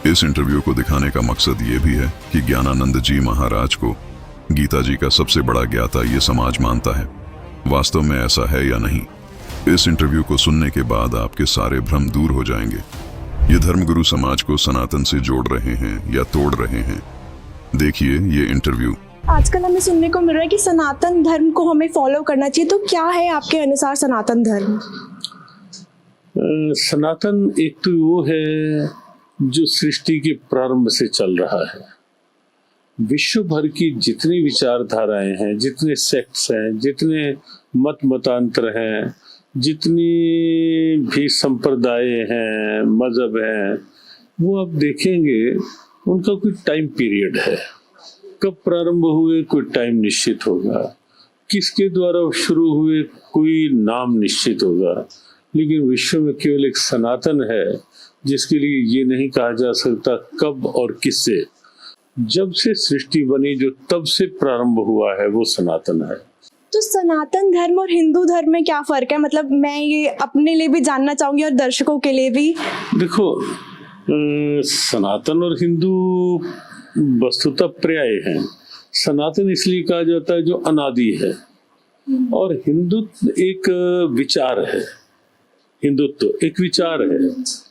इस इंटरव्यू को दिखाने का मकसद ये भी है कि ज्ञानानंद जी महाराज को गीता जी का सबसे बड़ा ज्ञाता ये समाज मानता है। वास्तव में ऐसा है या नहीं, इस इंटरव्यू को सुनने के बाद आपके सारे भ्रम दूर हो जाएंगे। ये धर्मगुरु समाज को सनातन से जोड़ रहे हैं या तोड़ रहे हैं। देखिए ये इंटरव्यू। आजकल हमें सुनने को मिल रहा है कि सनातन धर्म को हमें फॉलो करना चाहिए, तो क्या है आपके अनुसार सनातन धर्म? सनातन एक तो वो है जो सृष्टि के प्रारंभ से चल रहा है। विश्व भर की जितनी विचारधाराएं हैं, जितने सेक्ट्स हैं, जितने मत मतांतर हैं, जितनी भी संप्रदाय हैं, मजहब हैं, वो आप देखेंगे उनका कोई टाइम पीरियड है। कब प्रारंभ हुए कोई टाइम निश्चित होगा, किसके द्वारा शुरू हुए कोई नाम निश्चित होगा, लेकिन विश्व में केवल एक सनातन है जिसके लिए ये नहीं कहा जा सकता कब और किससे। जब से सृष्टि बनी जो तब से प्रारंभ हुआ है वो सनातन है। तो सनातन धर्म और हिंदू धर्म में क्या फर्क है? मतलब मैं ये अपने लिए भी जानना चाहूंगी और दर्शकों के लिए भी। देखो, सनातन और हिंदू वस्तुतः पर्याय हैं। सनातन इसलिए कहा जाता है जो अनादि है, और हिंदुत्व एक विचार है। हिंदुत्व एक विचार है,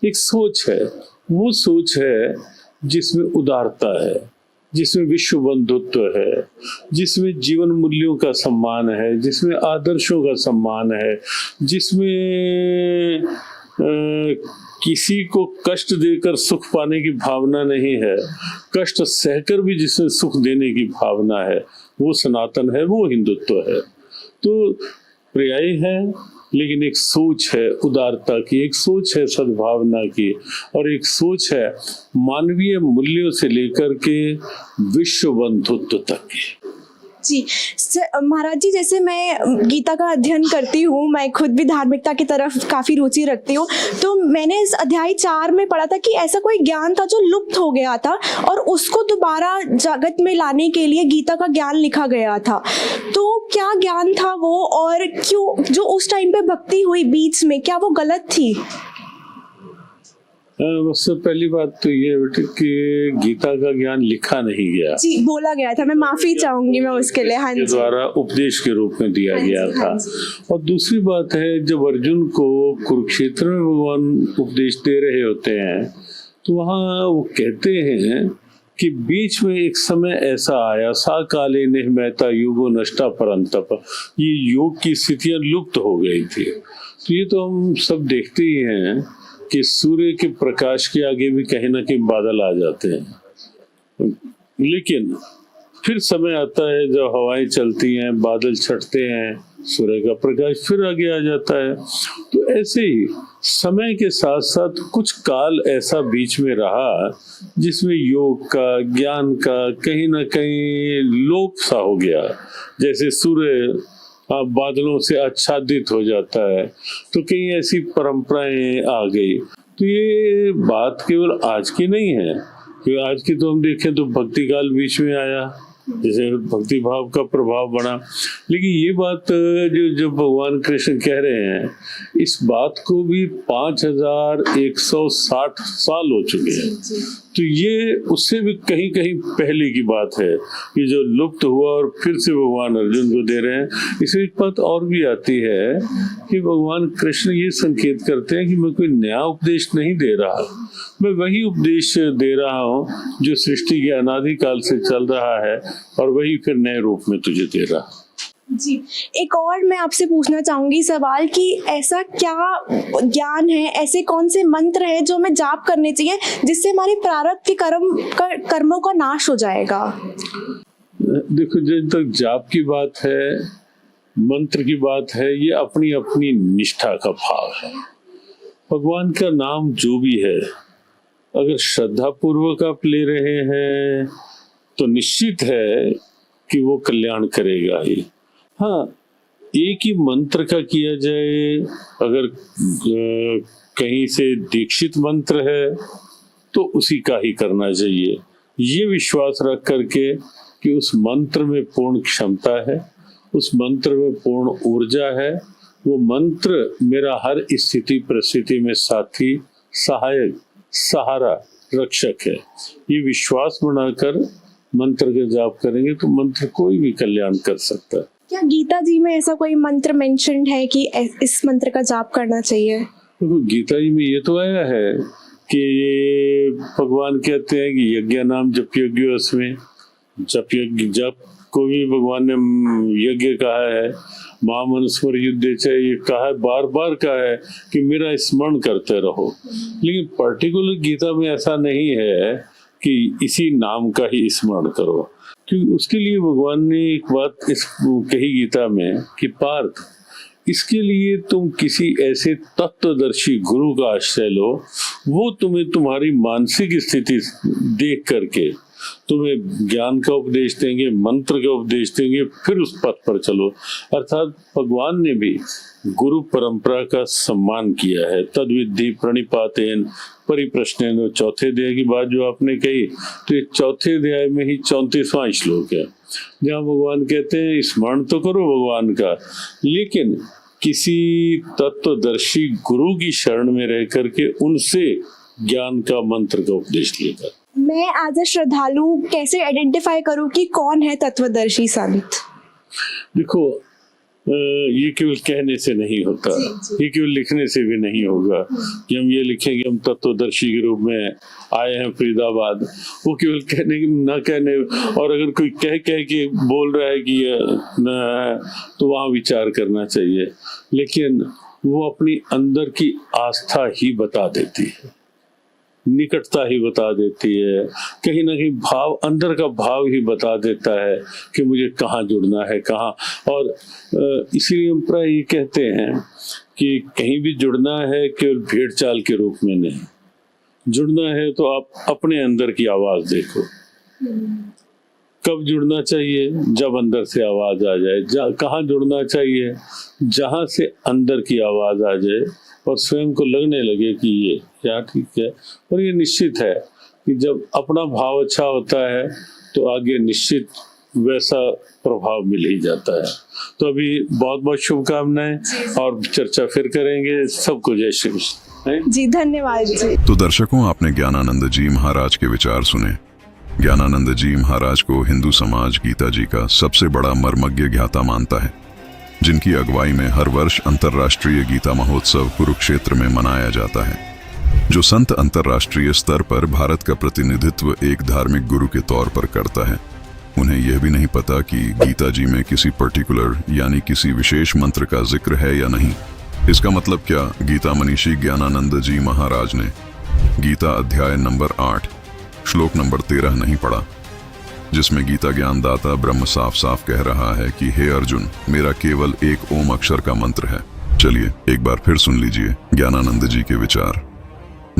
एक सोच है। वो सोच है जिसमें उदारता है, जिसमें विश्व बंधुत्व है, जिसमें जीवन मूल्यों का सम्मान है, जिसमें आदर्शों का सम्मान है, जिसमें किसी को कष्ट देकर सुख पाने की भावना नहीं है, कष्ट सहकर भी जिसमें सुख देने की भावना है, वो सनातन है, वो हिंदुत्व है। तो पर्याय है, लेकिन एक सोच है उदारता की, एक सोच है सद्भावना की, और एक सोच है मानवीय मूल्यों से लेकर के विश्व बंधुत्व तक की। जी महाराज जी, जैसे मैं गीता का अध्ययन करती हूँ, मैं खुद भी धार्मिकता की तरफ काफी रुचि रखती हूँ, तो मैंने इस अध्याय 4 में पढ़ा था कि ऐसा कोई ज्ञान था जो लुप्त हो गया था और उसको दोबारा जगत में लाने के लिए गीता का ज्ञान लिखा गया था। तो क्या ज्ञान था वो, और क्यों जो उस टाइम पे भक्ति हुई बीच में, क्या वो गलत थी? सबसे पहली बात तो ये बेटे कि गीता का ज्ञान लिखा नहीं गया। जी, बोला गया था, मैं माफी चाहूंगी मैं उसके लिए। हाँ जी, द्वारा उपदेश के रूप में दिया गया था। और दूसरी बात है, जब अर्जुन को कुरुक्षेत्र में भगवान उपदेश दे रहे होते हैं तो वहाँ वो कहते हैं कि बीच में एक समय ऐसा आया, सा काले निहमैता युगो नष्टा परंतप, ये योग की स्थितियां लुप्त हो गई थी। तो ये तो हम सब देखते ही हैं कि सूर्य के प्रकाश के आगे भी कहीं ना कहीं बादल आ जाते हैं, लेकिन फिर समय आता है जब हवाएं चलती हैं, बादल छटते हैं, सूर्य का प्रकाश फिर आगे आ जाता है। तो ऐसे ही समय के साथ साथ कुछ काल ऐसा बीच में रहा जिसमें योग का, ज्ञान का कहीं ना कहीं लोप सा हो गया। जैसे सूर्य बादलों से आच्छादित हो जाता है, तो कई ऐसी परंपराएं आ गई। तो ये बात केवल आज की नहीं है, क्योंकि आज की तो हम देखें तो भक्ति काल बीच में आया, जैसे भक्ति भाव का प्रभाव बढ़ा। लेकिन ये बात जो भगवान कृष्ण कह रहे हैं, इस बात को भी 5160 साल हो चुके हैं। तो ये उससे भी कहीं कहीं पहले की बात है, ये जो लुप्त हुआ और फिर से भगवान अर्जुन को दे रहे हैं। इसमें एक बात और भी आती है कि भगवान कृष्ण ये संकेत करते हैं कि मैं कोई नया उपदेश नहीं दे रहा, मैं वही उपदेश दे रहा हूँ जो सृष्टि के अनादिकाल से चल रहा है, और वही फिर नए रूप में तुझे दे रहा। जी, एक और मैं आपसे पूछना चाहूंगी सवाल कि ऐसा क्या ज्ञान है, ऐसे कौन से मंत्र है जो हमें जाप करने चाहिए जिससे हमारे प्रारब्ध के कर्मों का नाश हो जाएगा? देखो, जब तक जाप की बात है, मंत्र की बात है, ये अपनी अपनी निष्ठा का भाव है। भगवान का नाम जो भी है, अगर श्रद्धा पूर्वक आप ले रहे हैं तो निश्चित है कि वो कल्याण करेगा ही। हाँ, एक ही मंत्र का किया जाए, अगर कहीं से दीक्षित मंत्र है तो उसी का ही करना चाहिए, ये विश्वास रख करके कि उस मंत्र में पूर्ण क्षमता है, उस मंत्र में पूर्ण ऊर्जा है, वो मंत्र मेरा हर स्थिति परिस्थिति में साथी, सहायक, सहारा रक्षक है। ये विश्वास बनाकर मंत्र का जाप करेंगे तो मंत्र कोई भी कल्याण कर सकता है। क्या गीता जी में ऐसा कोई मंत्र मेंशन्ड है कि इस मंत्र का जाप करना चाहिए? देखो गीता जी में ये तो आया है कि भगवान कहते हैं कि यज्ञ नाम जप यज्ञोस्मि, जप को भी भगवान ने यज्ञ कहा है, महामनुस्मर युद्धे च ये कहा है, बार बार कहा है कि मेरा स्मरण करते रहो। लेकिन पर्टिकुलर गीता में ऐसा नहीं है कि इसी नाम का ही स्मरण करो, क्योंकि उसके लिए भगवान ने एक बात इस कही गीता में कि पार्थ, इसके लिए तुम किसी ऐसे तत्वदर्शी गुरु का आश्रय लो, वो तुम्हें तुम्हारी मानसिक स्थिति देख करके तुम्हें ज्ञान का उपदेश देंगे, मंत्र का उपदेश देंगे, फिर उस पथ पर चलो। अर्थात भगवान ने भी गुरु परंपरा का सम्मान किया है। तद्विद्धि प्रणिपातेन परिप्रश्नेन, चौथे अध्याय की बात जो आपने कही, तो ये चौथे अध्याय में ही 34वां श्लोक है, जहाँ भगवान कहते हैं स्मरण तो करो भगवान का, लेकिन किसी तत्वदर्शी गुरु की शरण में रह करके उनसे ज्ञान का मंत्र का उपदेश लेकर। मैं एज अ श्रद्धालु कैसे आइडेंटिफाई करूं कि कौन है तत्वदर्शी साबित? देखो ये केवल कहने से नहीं होता, ये केवल लिखने से भी नहीं होगा कि हम ये लिखेंगे हम तत्वदर्शी के रूप में आए हैं फरीदाबाद, वो केवल कहने ना कहने, और अगर कोई कह के बोल रहा है कि ये न, तो वहाँ विचार करना चाहिए। लेकिन वो अपनी अंदर की आस्था ही बता देती है, निकटता ही बता देती है, कहीं ना कहीं भाव, अंदर का भाव ही बता देता है कि मुझे कहाँ जुड़ना है, कहाँ। और इसीलिए हम प्राय ये कहते हैं कि कहीं भी जुड़ना है केवल भेड़ चाल के रूप में नहीं, जुड़ना है तो आप अपने अंदर की आवाज देखो। कब जुड़ना चाहिए? जब अंदर से आवाज आ जाए। कहाँ जुड़ना चाहिए? जहाँ से अंदर की आवाज आ जाए और स्वयं को लगने लगे कि ये क्या ठीक है। और ये निश्चित है कि जब अपना भाव अच्छा होता है तो आगे निश्चित वैसा प्रभाव मिल ही जाता है। तो अभी बहुत बहुत शुभकामनाएं, और चर्चा फिर करेंगे। सबको जय श्री कृष्ण जी, धन्यवाद जी। तो दर्शकों, आपने ज्ञानानंद जी महाराज के विचार सुने। ज्ञानानंद जी महाराज को हिंदू समाज गीता जी का सबसे बड़ा मर्मज्ञ ज्ञाता मानता है, जिनकी अगुवाई में हर वर्ष अंतर्राष्ट्रीय गीता महोत्सव कुरुक्षेत्र में मनाया जाता है, जो संत अंतर्राष्ट्रीय स्तर पर भारत का प्रतिनिधित्व एक धार्मिक गुरु के तौर पर करता है। उन्हें यह भी नहीं पता कि गीता जी में किसी पर्टिकुलर यानी किसी विशेष मंत्र का जिक्र है या नहीं। इसका मतलब क्या? गीता मनीषी ज्ञानानंद जी महाराज ने गीता अध्याय नंबर 8 श्लोक नंबर 13 नहीं पढ़ा, जिसमें गीता ज्ञानदाता ब्रह्म साफ साफ कह रहा है कि हे अर्जुन, मेरा केवल एक ओम अक्षर का मंत्र है। चलिए एक बार फिर सुन लीजिए ज्ञानानंद जी के विचार।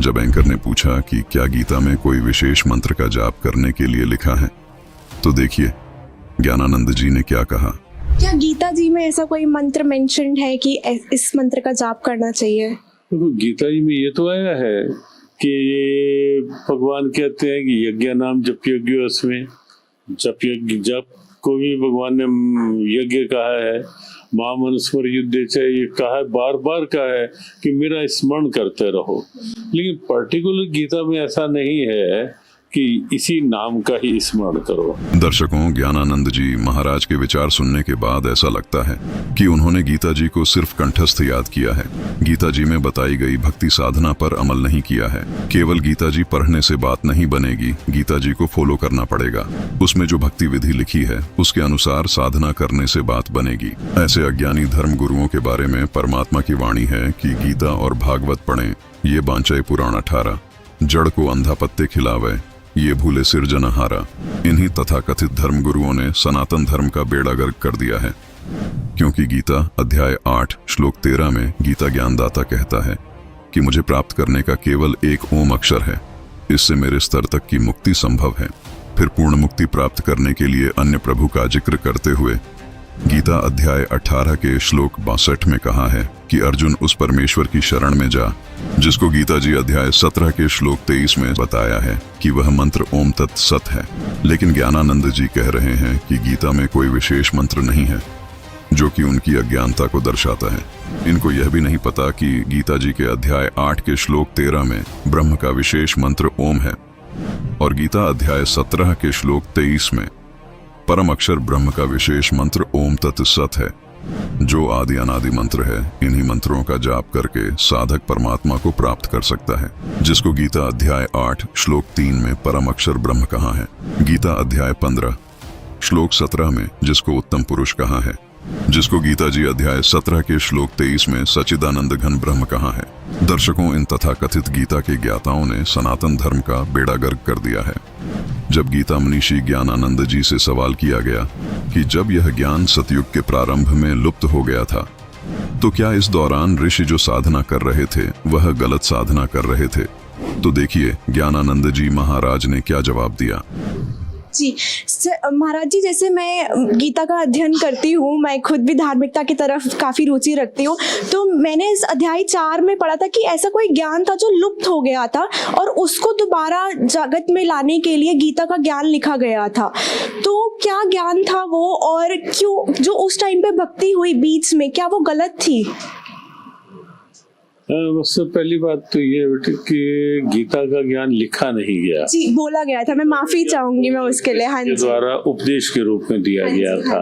जब एंकर ने पूछा कि क्या गीता में कोई विशेष मंत्र का जाप करने के लिए लिखा है, तो देखिए ज्ञानानंद जी ने क्या कहा। क्या गीता जी में ऐसा कोई मंत्र मेंशन्ड है कि इस मंत्र का जाप करना चाहिए? देखो गीता जी में ये तो आया है कि भगवान कहते हैं कि यज्ञ नाम जप यज्ञोस्मि, जप को भी भगवान ने यज्ञ कहा है, महामनुस्मर युद्धे च ये कहा है, बार बार कहा है कि मेरा स्मरण करते रहो। लेकिन पर्टिकुलर गीता में ऐसा नहीं है कि इसी नाम का ही स्मरण करो। दर्शकों, ज्ञानानंद जी महाराज के विचार सुनने के बाद ऐसा लगता है कि उन्होंने गीता जी को सिर्फ कंठस्थ याद किया है, गीता जी में बताई गई भक्ति साधना पर अमल नहीं किया है। केवल गीता जी पढ़ने से बात नहीं बनेगी, गीता जी को फॉलो करना पड़ेगा। उसमें जो भक्ति विधि लिखी है उसके अनुसार साधना करने से बात बनेगी। ऐसे अज्ञानी धर्म गुरुओं के बारे में परमात्मा की वाणी है कि गीता और भागवत पढ़ें, ये बांचे पुराण 18, जड़ को अंधा पत्ते खिलावे, ये भूले सिरजनहारा। इन्हीं तथाकथित धर्म गुरुओं ने सनातन धर्म का बेड़ा गर्क कर दिया है, क्योंकि गीता अध्याय 8 श्लोक 13 में गीता ज्ञानदाता कहता है कि मुझे प्राप्त करने का केवल एक ओम अक्षर है, इससे मेरे स्तर तक की मुक्ति संभव है। फिर पूर्ण मुक्ति प्राप्त करने के लिए अन्य प्रभु का जिक्र करते हुए गीता अध्याय 18 के श्लोक 62 में कहा है कि अर्जुन उस परमेश्वर की शरण में जा, जिसको गीता जी अध्याय 17 के श्लोक 23 में बताया है कि वह मंत्र ओम तत् सत है। लेकिन ज्ञानानंद जी कह रहे हैं कि गीता में कोई विशेष मंत्र नहीं है। जो कि उनकी अज्ञानता को दर्शाता है। इनको यह भी नहीं पता कि गीता जी के अध्याय 8 के श्लोक 13 में ब्रह्म का विशेष मंत्र ओम है और गीता अध्याय 17 के श्लोक 23 में परम अक्षर ब्रह्म का विशेष मंत्र ओम तत् सत है, जो आदि अनादि मंत्र है। इन्हीं मंत्रों का जाप करके साधक परमात्मा को प्राप्त कर सकता है, जिसको गीता अध्याय 8 श्लोक 3 में परम अक्षर ब्रह्म कहा है, गीता अध्याय 15 श्लोक 17 में जिसको उत्तम पुरुष कहा है, जिसको गीता जी अध्याय 17 के श्लोक 23 में सच्चिदानंद घन ब्रह्म कहा है। दर्शकों, इन तथाकथित गीता के ज्ञाताओं ने सनातन धर्म का बेड़ा गर्क कर दिया है। जब गीता मनीषी ज्ञानानंद जी से सवाल किया गया कि जब यह ज्ञान सतयुग के प्रारंभ में लुप्त हो गया था, तो क्या इस दौरान ऋषि जो साधना कर रहे थे वह गलत साधना कर रहे थे? तो देखिए ज्ञानानंद जी महाराज ने क्या जवाब दिया। जी महाराज जी, जैसे मैं गीता का अध्ययन करती हूँ, मैं खुद भी धार्मिकता की तरफ काफ़ी रुचि रखती हूँ, तो मैंने इस अध्याय 4 में पढ़ा था कि ऐसा कोई ज्ञान था जो लुप्त हो गया था और उसको दोबारा जगत में लाने के लिए गीता का ज्ञान लिखा गया था। तो क्या ज्ञान था वो, और क्यों जो उस टाइम पे भक्ति हुई बीच में, क्या वो गलत थी? सबसे पहली बात तो ये बेटे कि गीता का ज्ञान लिखा नहीं गया, जी बोला गया था। मैं माफी चाहूंगी मैं उसके लिए। हाँ जी, द्वारा उपदेश के रूप में दिया गया था।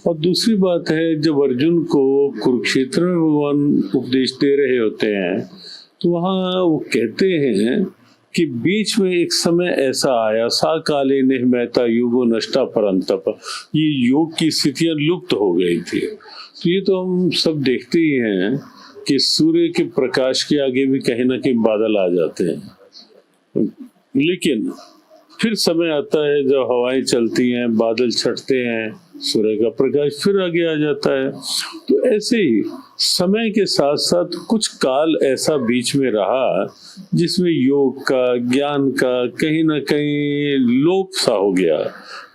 और दूसरी बात है, जब अर्जुन को कुरुक्षेत्र में भगवान उपदेश दे रहे होते हैं तो वहाँ वो कहते हैं कि बीच में एक समय ऐसा आया, सा काले निहमैता युगो नष्टा परंतप, ये योग की स्थितियां लुप्त हो गई थी। तो ये तो हम सब देखते ही हैं कि सूर्य के प्रकाश के आगे भी कहीं ना कहीं बादल आ जाते हैं, लेकिन फिर समय आता है जब हवाएं चलती हैं, बादल छटते हैं, सूर्य का प्रकाश फिर आगे आ जाता है। तो ऐसे ही समय के साथ साथ कुछ काल ऐसा बीच में रहा जिसमें योग का, ज्ञान का कहीं ना कहीं लोप सा हो गया।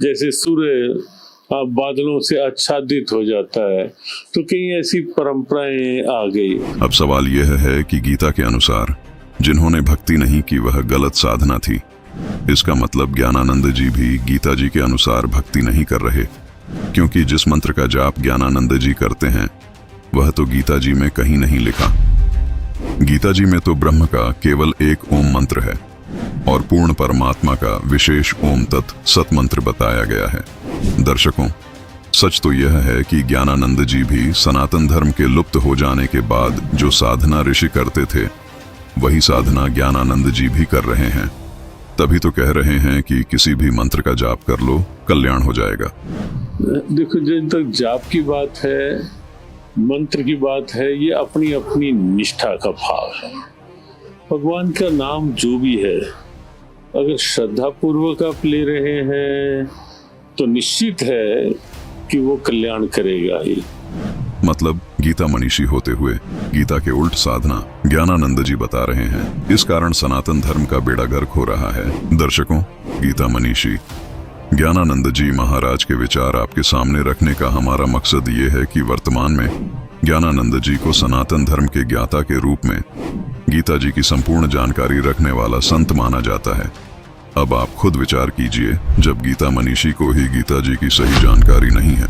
जैसे सूर्य बादलों से आच्छादित हो जाता है, तो कहीं ऐसी परंपराएं आ गई। अब सवाल यह है कि गीता के अनुसार जिन्होंने भक्ति नहीं की वह गलत साधना थी। इसका मतलब ज्ञानानंद जी भी गीता जी के अनुसार भक्ति नहीं कर रहे, क्योंकि जिस मंत्र का जाप ज्ञानानंद जी करते हैं वह तो गीता जी में कहीं नहीं लिखा। गीता जी में तो ब्रह्म का केवल एक ओम मंत्र है और पूर्ण परमात्मा का विशेष ओम तत् सत मंत्र बताया गया है। दर्शकों, सच तो यह है कि ज्ञानानंद जी भी सनातन धर्म के लुप्त हो जाने के बाद जो साधना ऋषि करते थे वही साधना ज्ञानानंद जी भी कर रहे हैं। तभी तो कह रहे हैं कि किसी भी मंत्र का जाप कर लो, कल्याण हो जाएगा। देखो, जब तक जाप की बात है, मंत्र की बात है, ये अपनी अपनी निष्ठा का भाव है। भगवान का नाम जो भी है, अगर श्रद्धा पूर्वक आप ले रहे हैं तो निश्चित है कि वो कल्याण करेगा ही। मतलब गीता मनीषी होते हुए गीता के उल्ट साधना ज्ञानानंद जी बता रहे हैं। इस कारण सनातन धर्म का बेड़ा गर्क हो रहा है। दर्शकों, गीता मनीषी ज्ञानानंद जी महाराज के विचार आपके सामने रखने का हमारा मकसद ये है कि वर्तमान में ज्ञानानंद जी को सनातन धर्म के ज्ञाता के रूप में गीता जी की संपूर्ण जानकारी रखने वाला संत माना जाता है। अब आप खुद विचार कीजिए, जब गीता मनीषी को ही गीता जी की सही जानकारी नहीं है,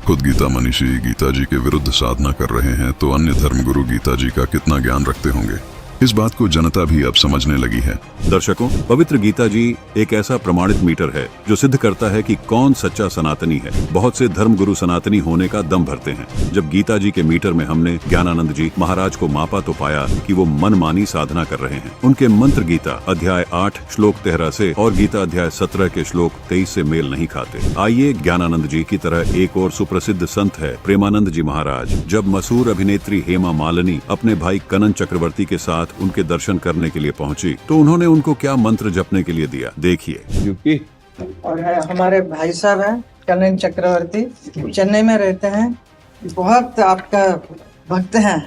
खुद गीता मनीषी गीता जी के विरुद्ध साधना कर रहे हैं, तो अन्य धर्मगुरु गीता जी का कितना ज्ञान रखते होंगे। इस बात को जनता भी अब समझने लगी है। दर्शकों, पवित्र गीता जी एक ऐसा प्रमाणित मीटर है जो सिद्ध करता है कि कौन सच्चा सनातनी है। बहुत से धर्मगुरु सनातनी होने का दम भरते हैं। जब गीता जी के मीटर में हमने ज्ञानानंद जी महाराज को मापा तो पाया कि वो मनमानी साधना कर रहे हैं। उनके मंत्र गीता अध्याय 8 श्लोक 13 से और गीता अध्याय 17 के श्लोक 23 से मेल नहीं खाते। आइए, ज्ञानानंद जी की तरह एक और सुप्रसिद्ध संत है प्रेमानंद जी महाराज। जब मशहूर अभिनेत्री हेमा मालिनी अपने भाई कनन चक्रवर्ती के साथ उनके दर्शन करने के लिए पहुंची तो उन्होंने उनको क्या मंत्र जपने के लिए दिया, देखिए। और हमारे भाई साहब हैं कनन चक्रवर्ती, चेन्नई में रहते हैं, बहुत आपका भक्त हैं।